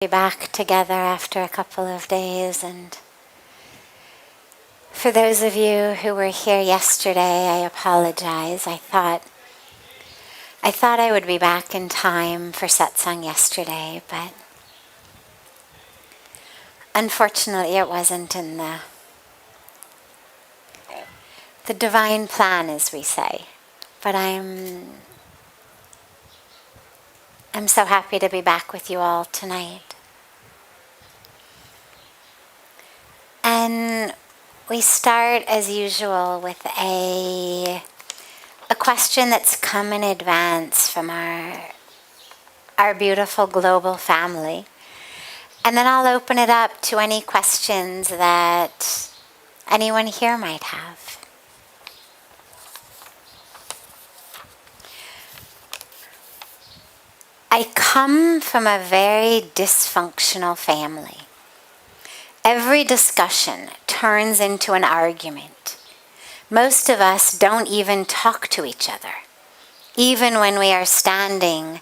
Be back together after a couple of days, and for those of you who were here yesterday, I apologize. I thought I would be back in time for Satsang yesterday, but unfortunately it wasn't in the divine plan, as we say. But I'm so happy to be back with you all tonight. And we start, as usual, with a question that's come in advance from our beautiful global family. And then I'll open it up to any questions that anyone here might have. I come from a very dysfunctional family. Every discussion turns into an argument. Most of us don't even talk to each other, even when we are standing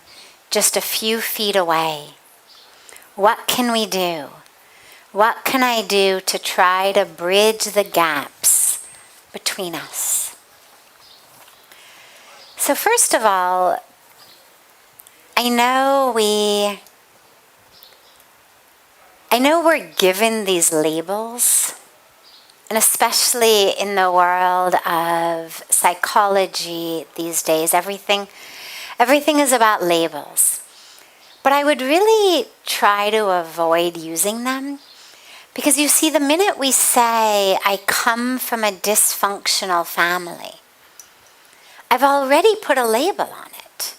just a few feet away. What can we do? What can I do to try to bridge the gaps between us? So first of all, I know we're given these labels, and especially in the world of psychology these days, everything is about labels. But I would really try to avoid using them, because you see, the minute we say, I come from a dysfunctional family, I've already put a label on it.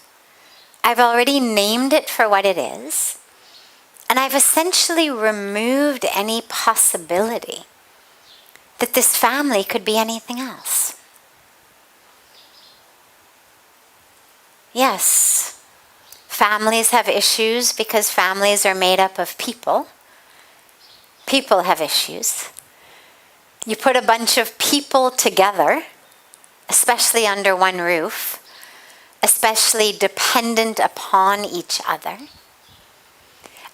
I've already named it for what it is. And I've essentially removed any possibility that this family could be anything else. Yes, families have issues because families are made up of people. People have issues. You put a bunch of people together, especially under one roof, especially dependent upon each other.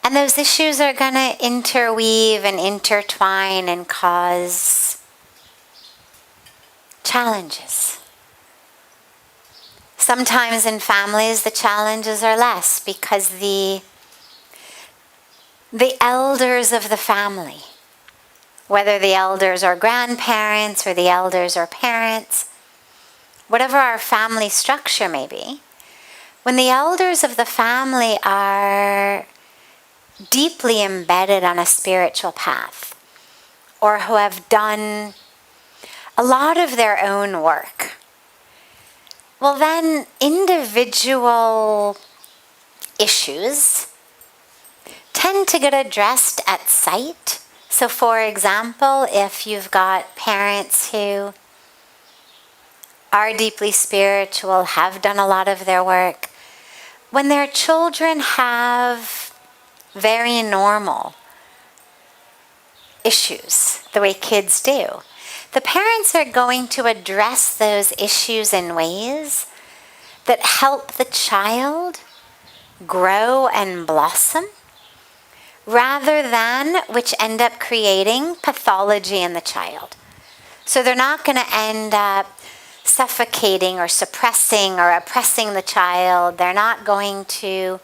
And those issues are going to interweave and intertwine and cause challenges. Sometimes in families the challenges are less because the elders of the family, whether the elders are grandparents or the elders are parents, whatever our family structure may be, when the elders of the family are deeply embedded on a spiritual path, or who have done a lot of their own work, well then individual issues tend to get addressed at sight. So for example, if you've got parents who are deeply spiritual, have done a lot of their work, when their children have very normal issues, the way kids do, the parents are going to address those issues in ways that help the child grow and blossom, rather than which end up creating pathology in the child. So they're not going to end up suffocating or suppressing or oppressing the child. They're not going to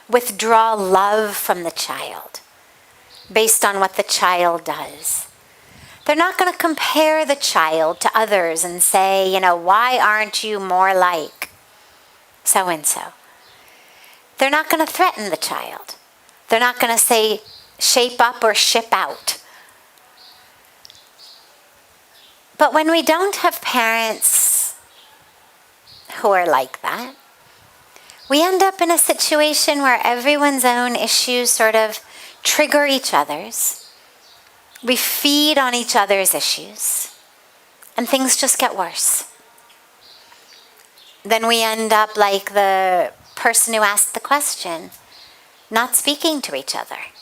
withdraw love from the child based on what the child does. They're not going to compare the child to others and say, why aren't you more like so-and-so? They're not going to threaten the child. They're not going to say, shape up or ship out. But when we don't have parents who are like that, we end up in a situation where everyone's own issues sort of trigger each other's. We feed on each other's issues, and things just get worse. Then we end up like the person who asked the question, not speaking to each other,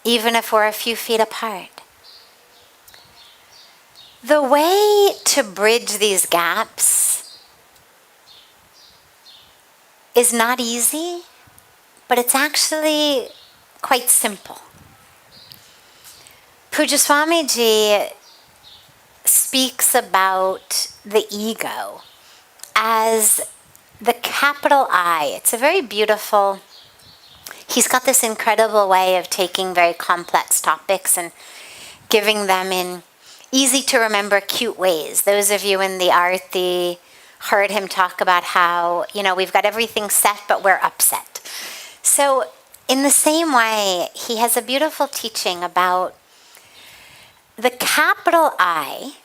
even if we're a few feet apart. The way to bridge these gaps is not easy, but it's actually quite simple. Pujya Swamiji speaks about the ego as the capital I. It's a very beautiful, he's got this incredible way of taking very complex topics and giving them in easy to remember, cute ways. Those of you in the Arti heard him talk about how, we've got everything set, but we're upset. So in the same way, he has a beautiful teaching about the capital I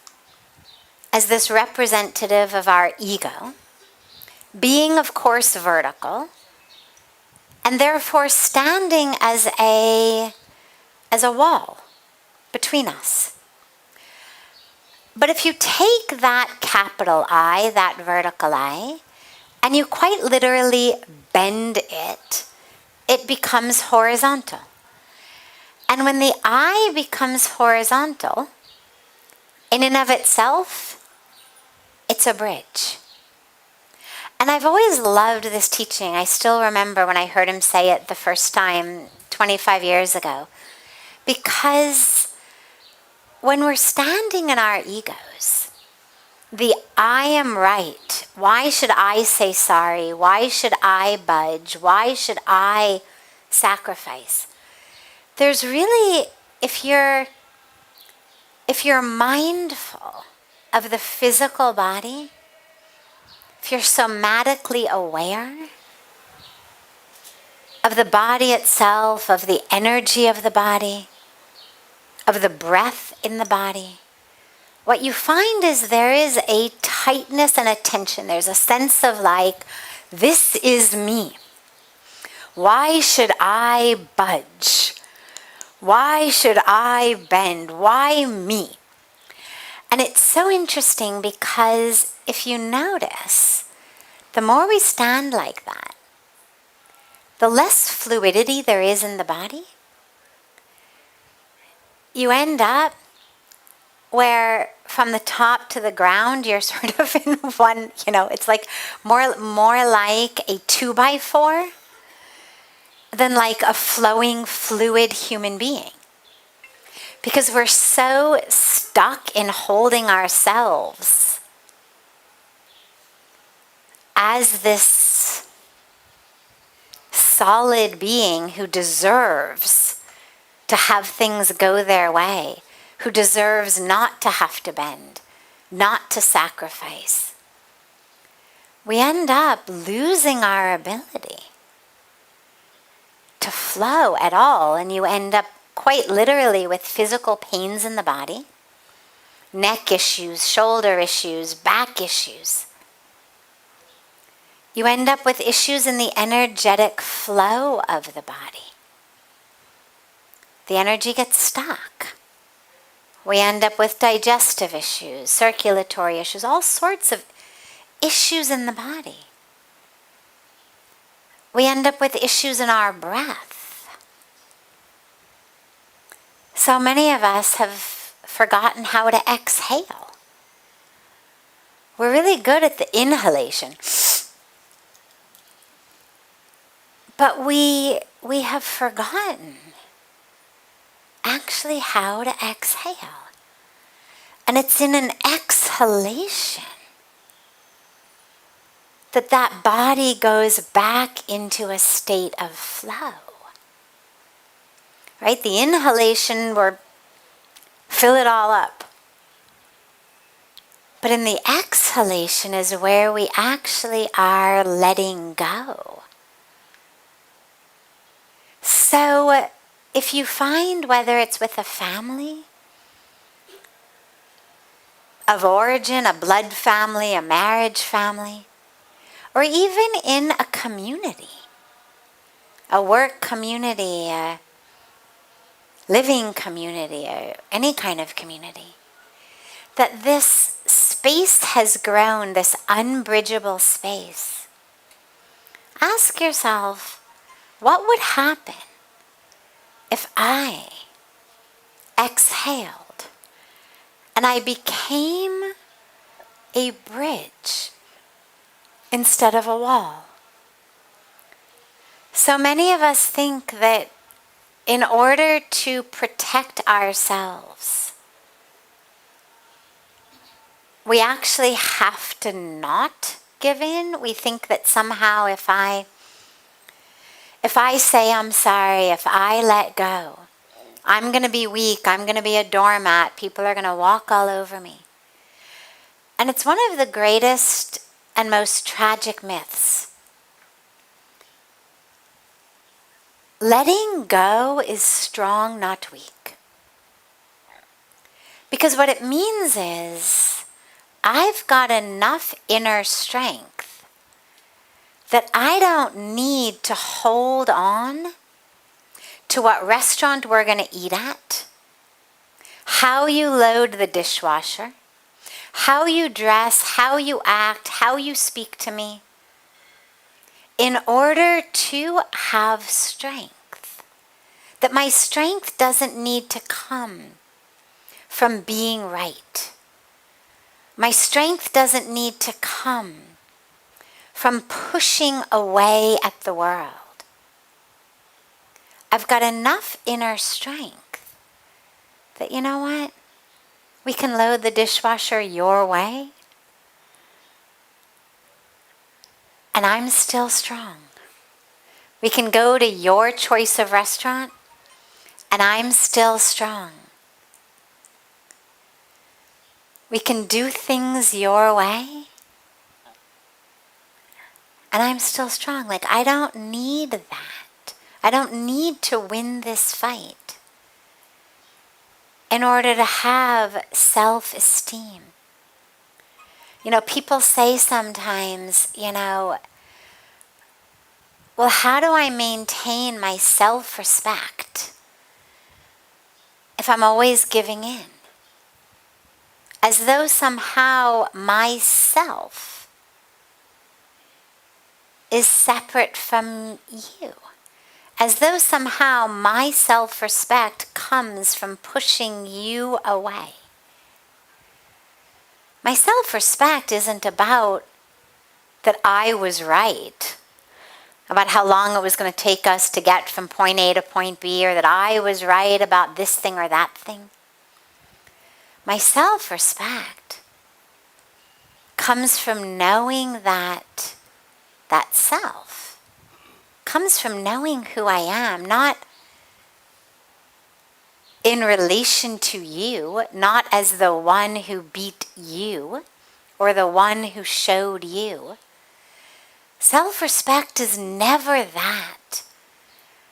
as this representative of our ego, being, of course, vertical, and therefore standing as a wall between us. But if you take that capital I, that vertical I, and you quite literally bend it, it becomes horizontal. And when the I becomes horizontal, in and of itself, it's a bridge. And I've always loved this teaching. I still remember when I heard him say it the first time 25 years ago. Because when we're standing in our egos, the I am right. Why should I say sorry? Why should I budge? Why should I sacrifice? There's really, if you're mindful of the physical body, if you're somatically aware of the body itself, of the energy of the body, of the breath in the body, what you find is there is a tightness and a tension. There's a sense of like, this is me. Why should I budge? Why should I bend? Why me? And it's so interesting because if you notice, the more we stand like that, the less fluidity there is in the body. You end up where from the top to the ground, you're sort of in one, it's like more like a 2x4 than like a flowing, fluid human being. Because we're so stuck in holding ourselves as this solid being who deserves to have things go their way, who deserves not to have to bend, not to sacrifice. We end up losing our ability to flow at all, and you end up quite literally with physical pains in the body, neck issues, shoulder issues, back issues. You end up with issues in the energetic flow of the body. The energy gets stuck. We end up with digestive issues, circulatory issues, all sorts of issues in the body. We end up with issues in our breath. So many of us have forgotten how to exhale. We're really good at the inhalation. But we have forgotten actually how to exhale. And it's in an exhalation that body goes back into a state of flow. Right? The inhalation, we're fill it all up. But in the exhalation is where we actually are letting go. So if you find, whether it's with a family of origin, a blood family, a marriage family, or even in a community, a work community, a living community, or any kind of community, that this space has grown, this unbridgeable space. Ask yourself, what would happen if I exhaled and I became a bridge instead of a wall? So many of us think that in order to protect ourselves, we actually have to not give in. We think that somehow if I say I'm sorry, if I let go, I'm going to be weak, I'm going to be a doormat, people are going to walk all over me. And it's one of the greatest and most tragic myths. Letting go is strong, not weak. Because what it means is, I've got enough inner strength that I don't need to hold on to what restaurant we're going to eat at, how you load the dishwasher, how you dress, how you act, how you speak to me, in order to have strength. That my strength doesn't need to come from being right. My strength doesn't need to come from pushing away at the world. I've got enough inner strength that, you know what? We can load the dishwasher your way, and I'm still strong. We can go to your choice of restaurant, and I'm still strong. We can do things your way, and I'm still strong. Like, I don't need that. I don't need to win this fight in order to have self-esteem. You know, people say sometimes, well, how do I maintain my self-respect if I'm always giving in? As though somehow myself is separate from you. As though somehow my self-respect comes from pushing you away. My self-respect isn't about that I was right, about how long it was going to take us to get from point A to point B, or that I was right about this thing or that thing. My self-respect comes from knowing that self. Comes from knowing who I am, not in relation to you, not as the one who beat you or the one who showed you. Self-respect is never that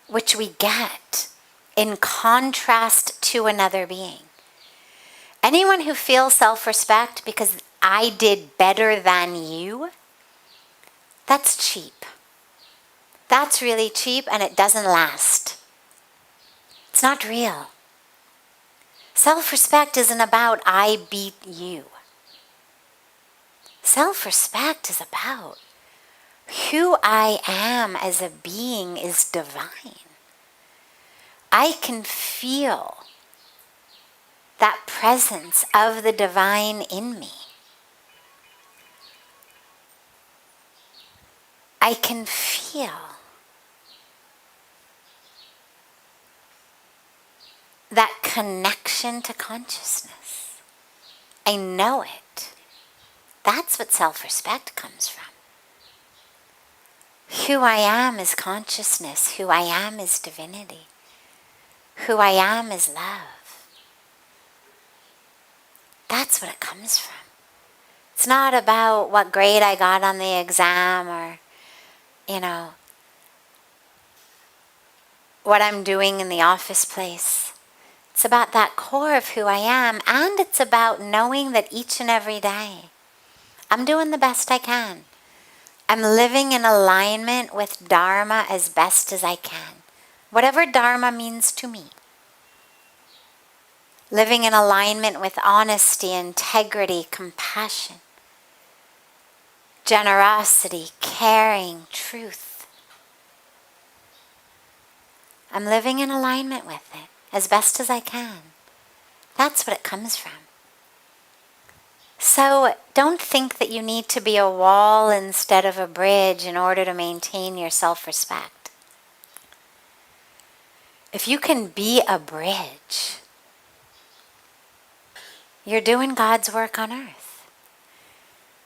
which we get in contrast to another being. Anyone who feels self-respect because I did better than you, that's cheap. That's really cheap, and it doesn't last. It's not real. Self-respect isn't about I beat you. Self-respect is about who I am as a being is divine. I can feel that presence of the divine in me. I can feel that connection to consciousness. I know it. That's what self-respect comes from. Who I am is consciousness. Who I am is divinity. Who I am is love. That's what it comes from. It's not about what grade I got on the exam or, what I'm doing in the office place. It's about that core of who I am, and it's about knowing that each and every day I'm doing the best I can. I'm living in alignment with dharma as best as I can. Whatever dharma means to me. Living in alignment with honesty, integrity, compassion, generosity, caring, truth. I'm living in alignment with it as best as I can. That's what it comes from. So don't think that you need to be a wall instead of a bridge in order to maintain your self-respect. if you can be a bridge, you're doing God's work on earth.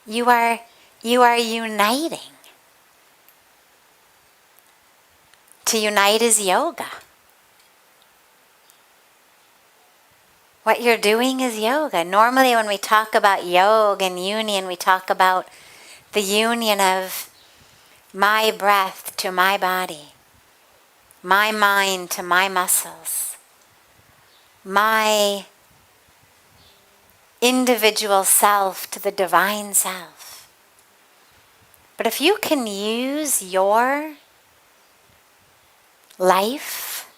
You are uniting. To unite is yoga. What you're doing is yoga. Normally when we talk about yoga and union, we talk about the union of my breath to my body, my mind to my muscles, my individual self to the divine self. But if you can use your life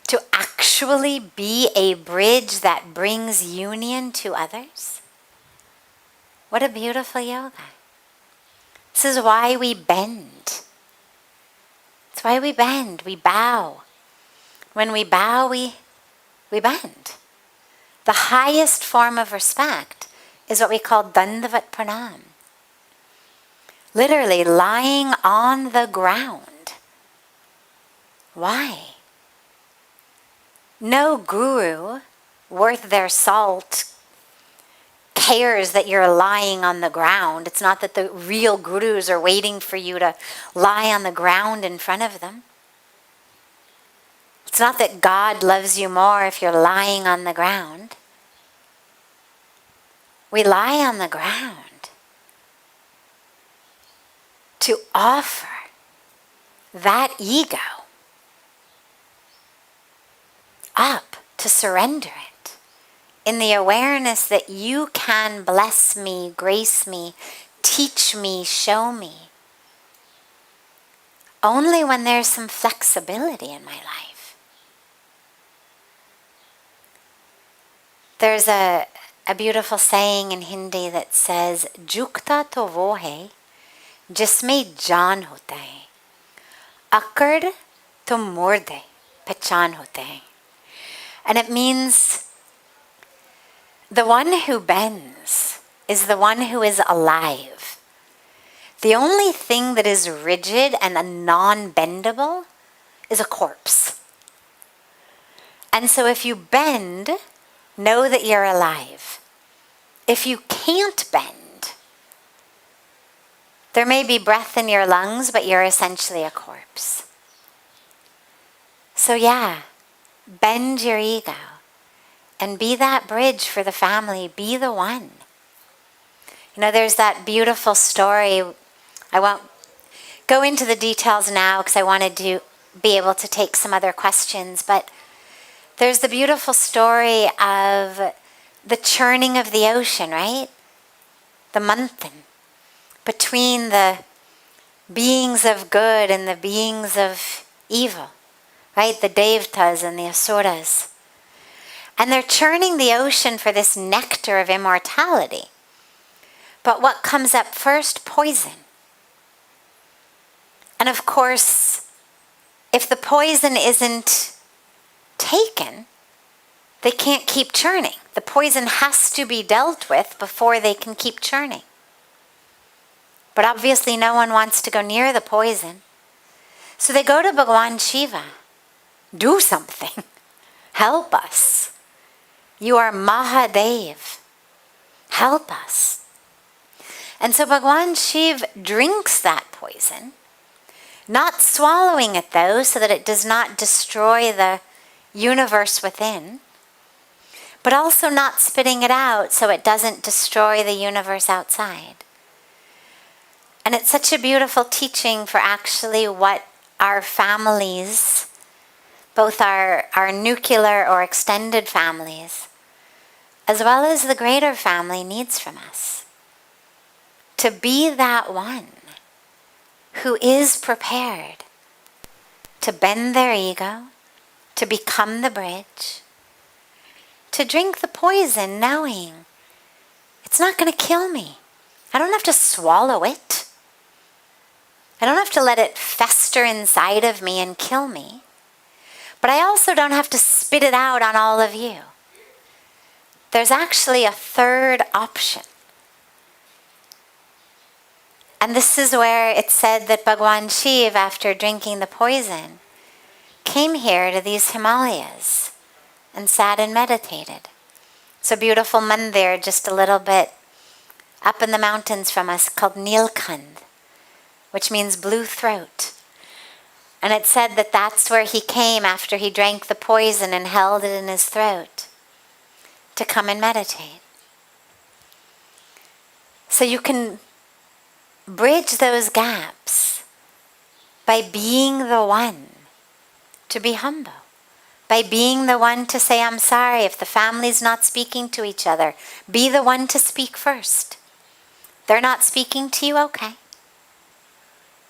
to actually be a bridge that brings union to others, what a beautiful yoga. This is why we bend. It's why we bend, we bow. When we bow, we bend. The highest form of respect is what we call Dandavat Pranam. Literally lying on the ground. Why? No guru worth their salt cares that you're lying on the ground. It's not that the real gurus are waiting for you to lie on the ground in front of them. It's not that God loves you more if you're lying on the ground. We lie on the ground to offer that ego up, to surrender it, in the awareness that you can bless me, grace me, teach me, show me. Only when there's some flexibility in my life. There's a beautiful saying in Hindi that says, Jukta to wo hai, jisme jaan hote hai. Akkad to murde, pehchan hote hai. And it means the one who bends is the one who is alive. The only thing that is rigid and non-bendable is a corpse. And so if you bend, know that you're alive. If you can't bend, there may be breath in your lungs, but you're essentially a corpse. So yeah, bend your ego and be that bridge for the family. Be the one. You know, there's that beautiful story. I won't go into the details now because I wanted to be able to take some other questions, but there's the beautiful story of the churning of the ocean, right? The manthan between the beings of good and the beings of evil, right? The devtas and the asuras. And they're churning the ocean for this nectar of immortality. But what comes up first? Poison. And of course, if the poison isn't taken, they can't keep churning. The poison has to be dealt with before they can keep churning. But obviously no one wants to go near the poison. So they go to Bhagawan Shiva. Do something. Help us. You are Mahadev. Help us. And so Bhagawan Shiva drinks that poison, not swallowing it though, so that it does not destroy the universe within, but also not spitting it out so it doesn't destroy the universe outside. And it's such a beautiful teaching for actually what our families, both our nuclear or extended families, as well as the greater family, needs from us. To be that one who is prepared to bend their ego, to become the bridge, to drink the poison knowing it's not going to kill me. I don't have to swallow it. I don't have to let it fester inside of me and kill me. But I also don't have to spit it out on all of you. There's actually a third option. And this is where it said that Bhagawan Shiva, after drinking the poison, came here to these Himalayas and sat and meditated. It's a beautiful mandir just a little bit up in the mountains from us called Nilkand, which means blue throat. And it said that that's where he came after he drank the poison and held it in his throat to come and meditate. So you can bridge those gaps by being the one to be humble, by being the one to say, I'm sorry if the family's not speaking to each other. Be the one to speak first. They're not speaking to you, okay.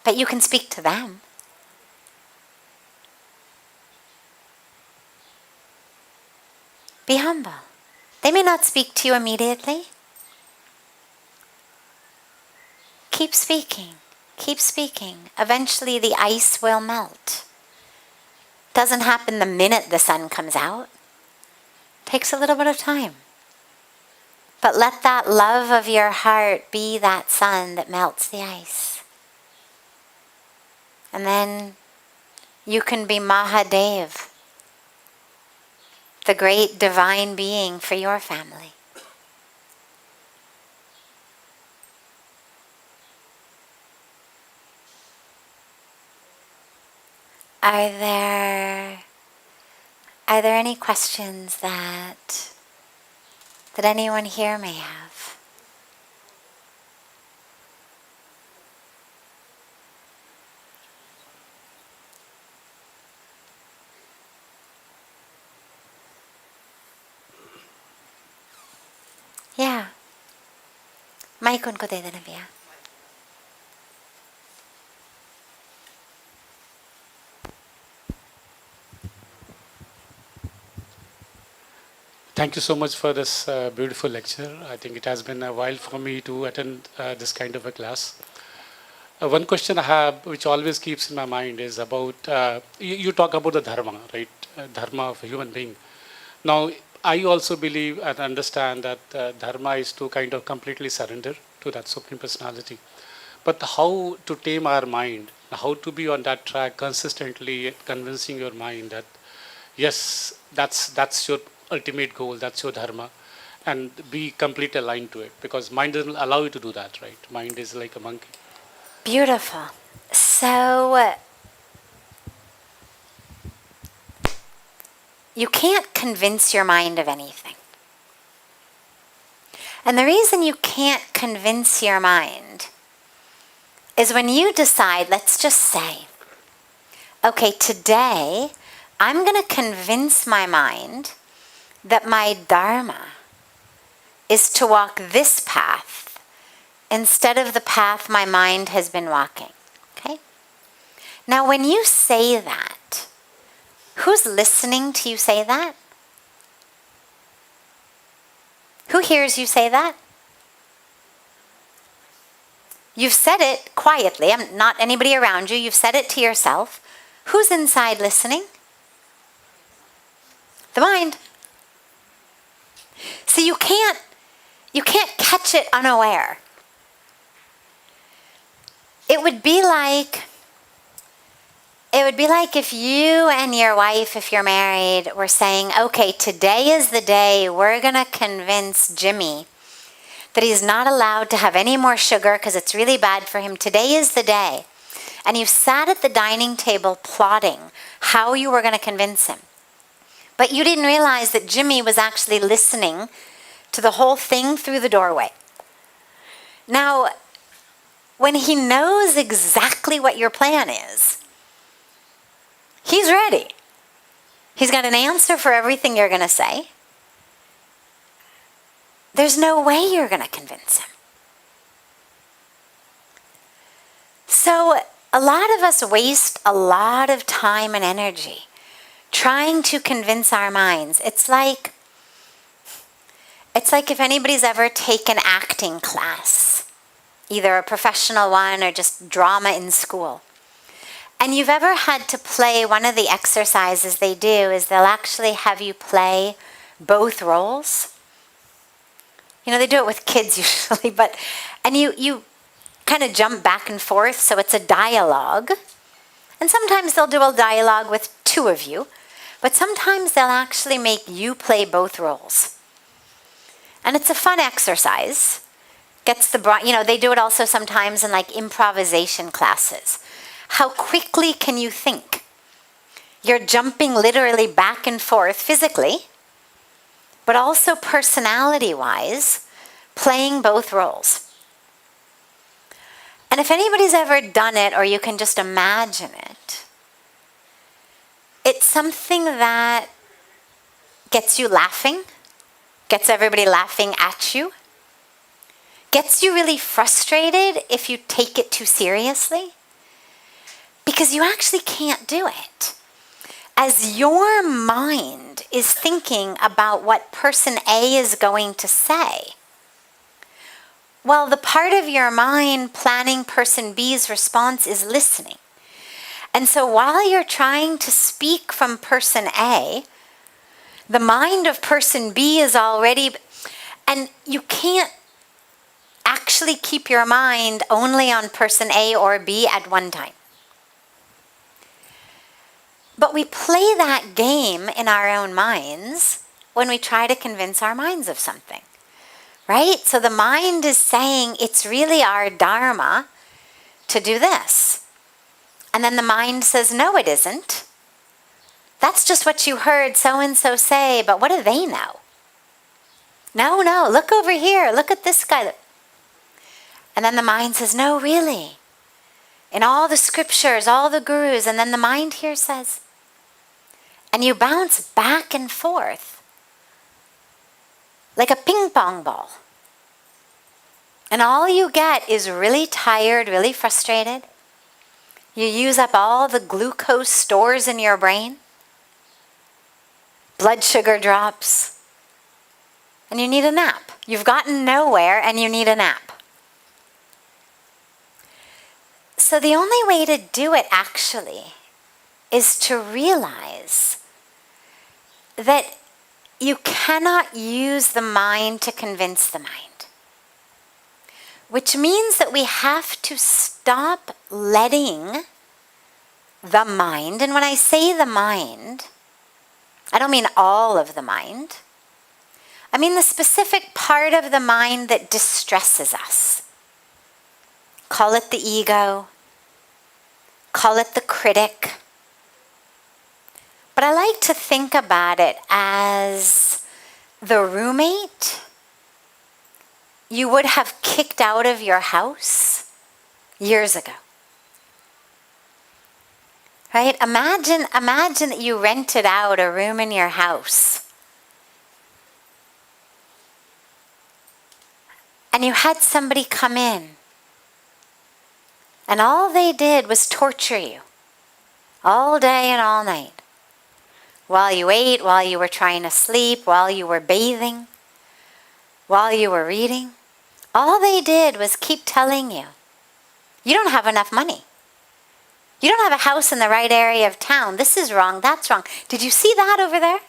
But you can speak to them. Be humble. They may not speak to you immediately. Keep speaking. Keep speaking. Eventually the ice will melt. Doesn't happen the minute the sun comes out. Takes a little bit of time. But let that love of your heart be that sun that melts the ice. And then you can be Mahadev, the great divine being for your family. Are there any questions that anyone here may have? Yeah. Mic उनको दे देना भैया. Thank you so much for this beautiful lecture. I think it has been a while for me to attend this kind of a class. One question I have, which always keeps in my mind, is about, you talk about the dharma, right? Dharma of a human being. Now, I also believe and understand that dharma is to kind of completely surrender to that Supreme Personality. But how to tame our mind, how to be on that track consistently, convincing your mind that, yes, that's your ultimate goal, that's your dharma, and be completely aligned to it, because mind doesn't allow you to do that, right? Mind is like a monkey. Beautiful. So you can't convince your mind of anything. And the reason you can't convince your mind is when you decide, let's just say, okay, today I'm going to convince my mind that my dharma is to walk this path instead of the path my mind has been walking. Okay? Now, when you say that, who's listening to you say that? Who hears you say that? You've said it quietly. I'm not anybody around you. You've said it to yourself. Who's inside listening? The mind. So you can't catch it unaware. It would be like if you and your wife, if you're married, were saying, okay, today is the day we're going to convince Jimmy that he's not allowed to have any more sugar because it's really bad for him. Today is the day. And you sat at the dining table plotting how you were going to convince him. But you didn't realize that Jimmy was actually listening to the whole thing through the doorway. Now, when he knows exactly what your plan is, he's ready. He's got an answer for everything you're going to say. There's no way you're going to convince him. So a lot of us waste a lot of time and energy trying to convince our minds. It's like if anybody's ever taken acting class, either a professional one or just drama in school. And you've ever had to play, one of the exercises they do is they'll actually have you play both roles. You know, they do it with kids usually, and you kind of jump back and forth, so it's a dialogue. And sometimes they'll do a dialogue with two of you, but sometimes they'll actually make you play both roles. And it's a fun exercise. Gets the, they do it also sometimes in like improvisation classes. How quickly can you think? You're jumping literally back and forth physically, but also personality-wise, playing both roles. And if anybody's ever done it, or you can just imagine it, it's something that gets you laughing, gets everybody laughing at you, gets you really frustrated if you take it too seriously, because you actually can't do it. As your mind is thinking about what person A is going to say, well, the part of your mind planning person B's response is listening. And so while you're trying to speak from person A, the mind of person B is already, and you can't actually keep your mind only on person A or B at one time. But we play that game in our own minds when we try to convince our minds of something, right? So the mind is saying it's really our dharma to do this. And then the mind says, no, it isn't. That's just what you heard so-and-so say, but what do they know? No, look over here. Look at this guy. And then the mind says, no, really. In all the scriptures, all the gurus, and then the mind here says, and you bounce back and forth like a ping pong ball. And all you get is really tired, really frustrated. You use up all the glucose stores in your brain. Blood sugar drops. And you need a nap. You've gotten nowhere and you need a nap. So the only way to do it actually is to realize that you cannot use the mind to convince the mind. Which means that we have to stop letting the mind, and when I say the mind, I don't mean all of the mind. I mean the specific part of the mind that distresses us. Call it the ego, call it the critic. But I like to think about it as the roommate you would have kicked out of your house years ago. Right? Imagine that you rented out a room in your house. And you had somebody come in. And all they did was torture you. All day and all night. While you ate, while you were trying to sleep, while you were bathing, while you were reading. All they did was keep telling you, you don't have enough money. You don't have a house in the right area of town. This is wrong, that's wrong. Did you see that over there?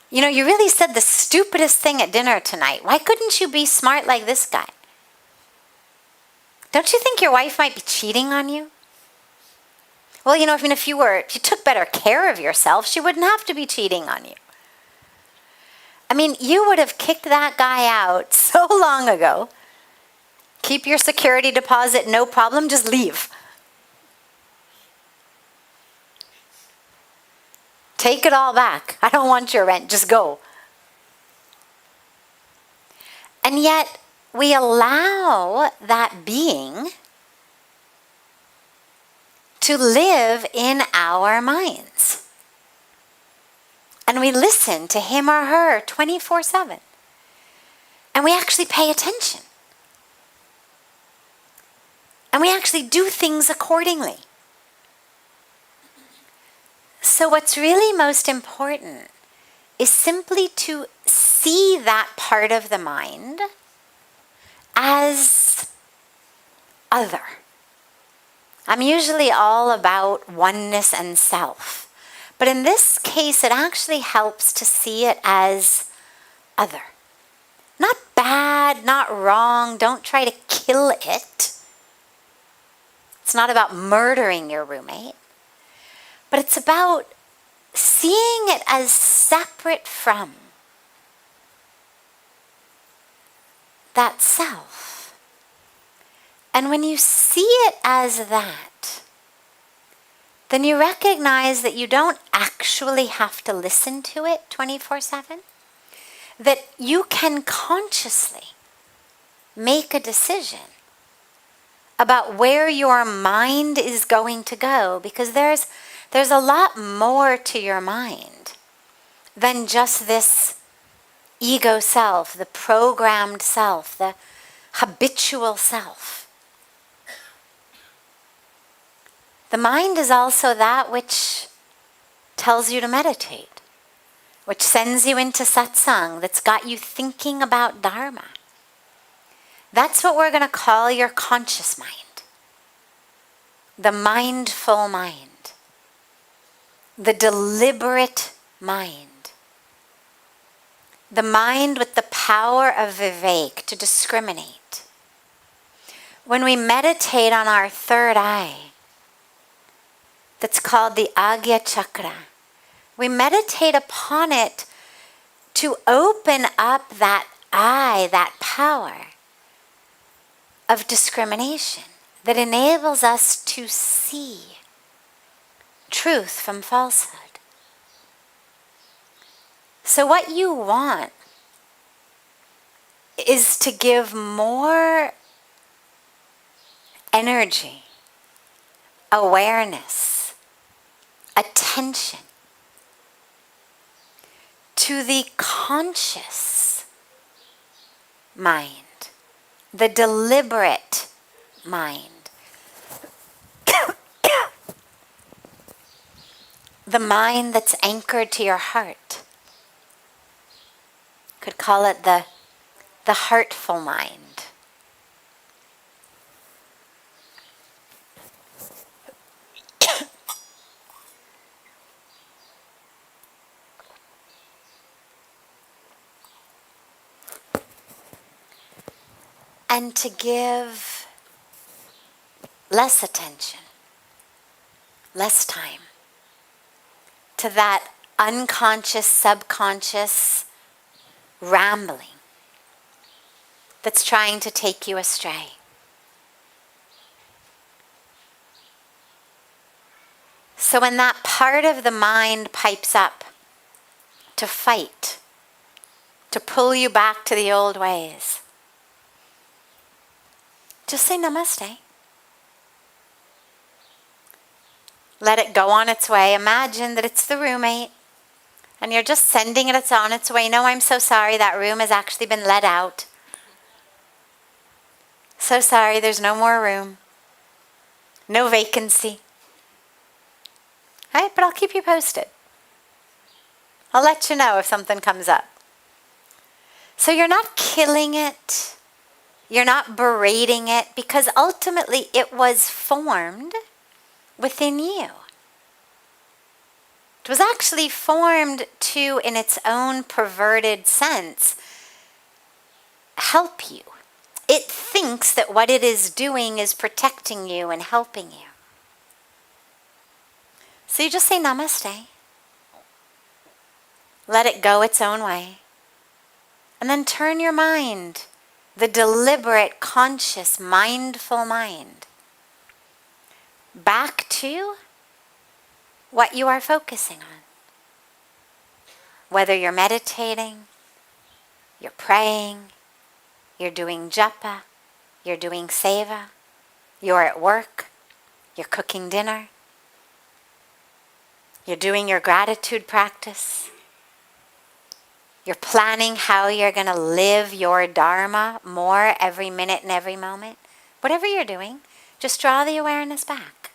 You know, you really said the stupidest thing at dinner tonight. Why couldn't you be smart like this guy? Don't you think your wife might be cheating on you? Well, you know, if you took better care of yourself, she wouldn't have to be cheating on you. I mean, you would have kicked that guy out so long ago. Keep your security deposit, no problem, just leave. Take it all back. I don't want your rent, just go. And yet, we allow that being to live in our minds. And we listen to him or her 24/7. And we actually pay attention. And we actually do things accordingly. So what's really most important is simply to see that part of the mind as other. I'm usually all about oneness and self. But in this case, it actually helps to see it as other. Not bad, not wrong. Don't try to kill it. It's not about murdering your roommate. But it's about seeing it as separate from that self. And when you see it as that, then you recognize that you don't actually have to listen to it 24/7. That you can consciously make a decision about where your mind is going to go, because there's a lot more to your mind than just this ego self, the programmed self, the habitual self. The mind is also that which tells you to meditate, which sends you into satsang, that's got you thinking about dharma. That's what we're going to call your conscious mind, the mindful mind, the deliberate mind, the mind with the power of vivek to discriminate. When we meditate on our third eye, that's called the Agya Chakra, we meditate upon it to open up that eye, that power of discrimination that enables us to see truth from falsehood. So what you want is to give more energy, awareness, attention to the conscious mind, the deliberate mind, the mind that's anchored to your heart. Could call it the heartful mind. And to give less attention, less time to that unconscious, subconscious rambling that's trying to take you astray. So when that part of the mind pipes up to fight, to pull you back to the old ways, just say namaste. Let it go on its way. Imagine that it's the roommate and you're just sending it on its way. No, I'm so sorry, that room has actually been let out. So sorry, there's no more room. No vacancy. All right, but I'll keep you posted. I'll let you know if something comes up. So you're not killing it. You're not berating it, because ultimately it was formed within you. It was actually formed to, in its own perverted sense, help you. It thinks that what it is doing is protecting you and helping you. So you just say namaste. Let it go its own way. And then turn your mind, the deliberate, conscious, mindful mind, back to what you are focusing on. Whether you're meditating, you're praying, you're doing japa, you're doing seva, you're at work, you're cooking dinner, you're doing your gratitude practice, you're planning how you're going to live your dharma more every minute and every moment. Whatever you're doing, just draw the awareness back.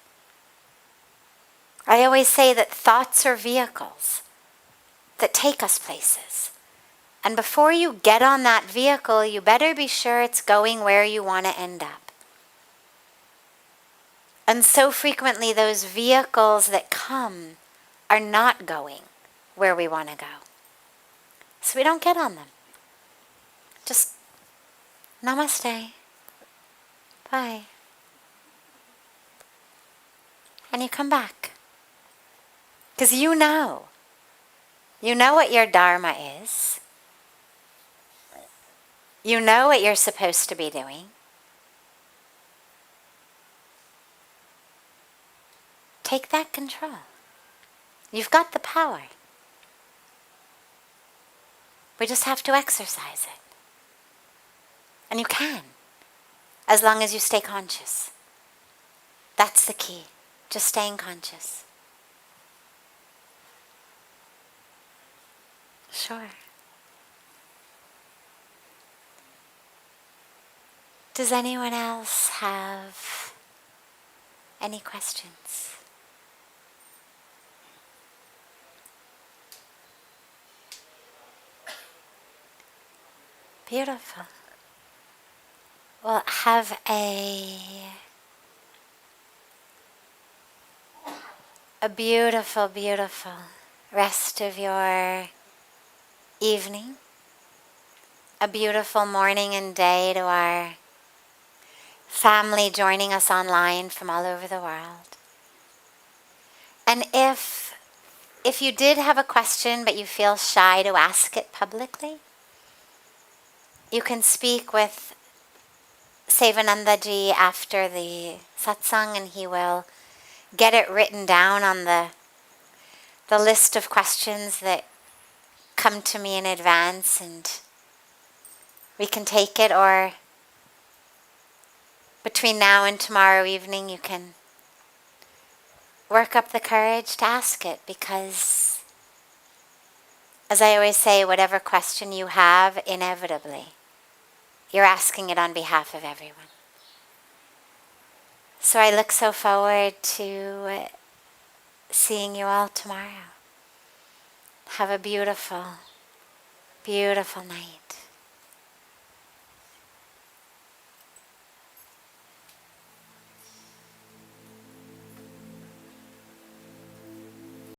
I always say that thoughts are vehicles that take us places. And before you get on that vehicle, you better be sure it's going where you want to end up. And so frequently those vehicles that come are not going where we want to go. So we don't get on them. Just namaste. Bye. And you come back. Because you know what your dharma is. You know what you're supposed to be doing. Take that control. You've got the power. We just have to exercise it. And you can, as long as you stay conscious. That's the key, just staying conscious. Sure. Does anyone else have any questions? Beautiful. Well, have a beautiful, beautiful rest of your evening. A beautiful morning and day to our family joining us online from all over the world. And if you did have a question but you feel shy to ask it publicly, you can speak with Sevanandaji after the satsang, and he will get it written down on the list of questions that come to me in advance, and we can take it, or between now and tomorrow evening you can work up the courage to ask it, because as I always say, whatever question you have, inevitably you're asking it on behalf of everyone. So I look so forward to seeing you all tomorrow. Have a beautiful, beautiful night.